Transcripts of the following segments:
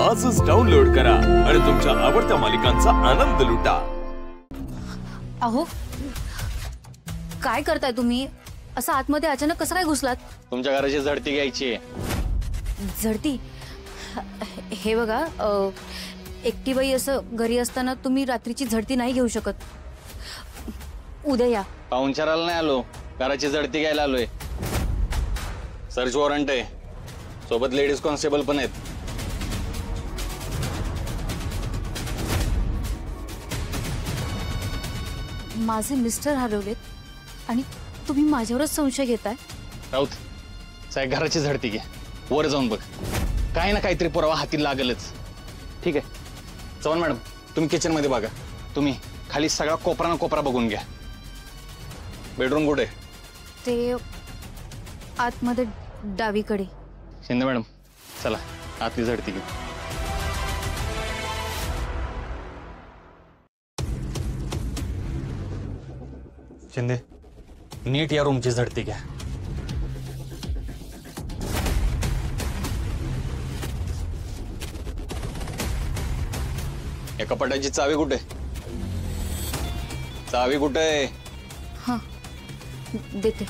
आजच डाउनलोड करा आणि तुमच्या आवडत्या मालिकांचा आनंद लुटा। अहो काय करताय तुम्ही? असं आतमध्ये अचानक कसं काय घुसलात? तुमच्या घराची झडती घ्यायची आहे। झडती? हे बघा, एकटी बाई असं घरी असताना तुम्ही रात्रीची झडती नाही घेऊ शकत। उद्या या। पाहुणचाराला नाही आलो, घराची झडती घ्यायला आलोय। सर्च वॉरंट आहे, सोबत लेडीज कॉन्स्टेबल पण आहेत। माझे मिस्टर हरवलेत आणि तुम्ही माझ्यावरच संशय घेताय? राऊत साहेब, घराची झडती घ्या, वर जाऊन बघ, काही ना काहीतरी पुरावा हाती लागलच। ठीक आहे चव्हाण मॅडम, तुम्ही किचन मध्ये बघा, तुम्ही खाली सगळा कोपरा ना कोपरा बघून घ्या। बेडरूम कुठे? ते आतमध्ये डावीकडे। शिंदे मॅडम चला आतली झडती घेऊ। शिंदे नीट या रूमची झडती घ्या। या कपाटाची चावी कुठे? चावी कुठे? हाँ देते।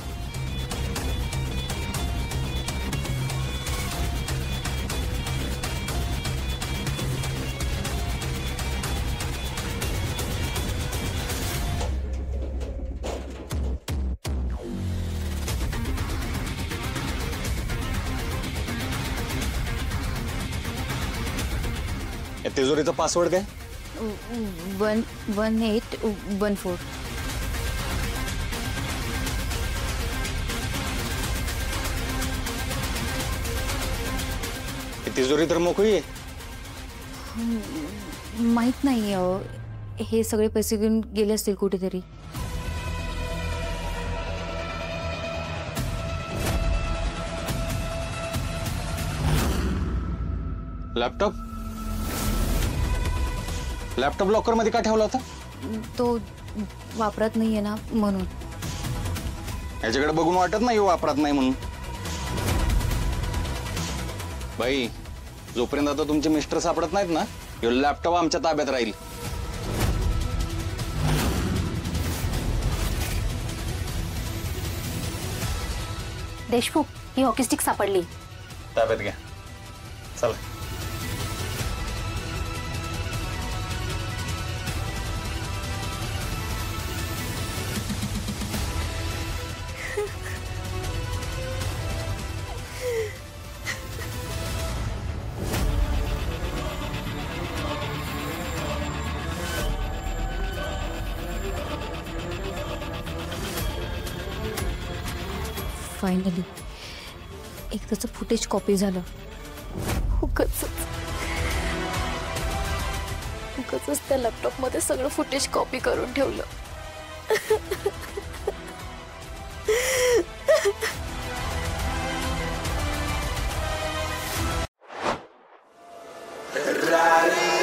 या तिजोरीचा पासवर्ड काय? 11814। तिजोरी तर मोकळी आहे। माहित नाही, हे सगळे पैसे घेऊन गेले असतील कुठेतरी। लॅपटॉप लॅपटॉप लॉकर मध्ये का ठेवला होता? तो वापरत नाहीये ना म्हणून। याच्याकडे बघून वाटत नाही वापरत नाही म्हणून। बाई जोपर्यंत आता तुमचे मिस्टर सापडत नाहीत ना, यो लॅपटॉप आमच्या ताब्यात राहील। देशमुख, ही हॉकी स्टिक सापडली। ताब्यात घ्या, चला। फायनली एक त्याचं फुटेज कॉपी झालं। उगाचच त्या लॅपटॉप मध्ये सगळं फुटेज कॉपी करून ठेवलं। Ferrari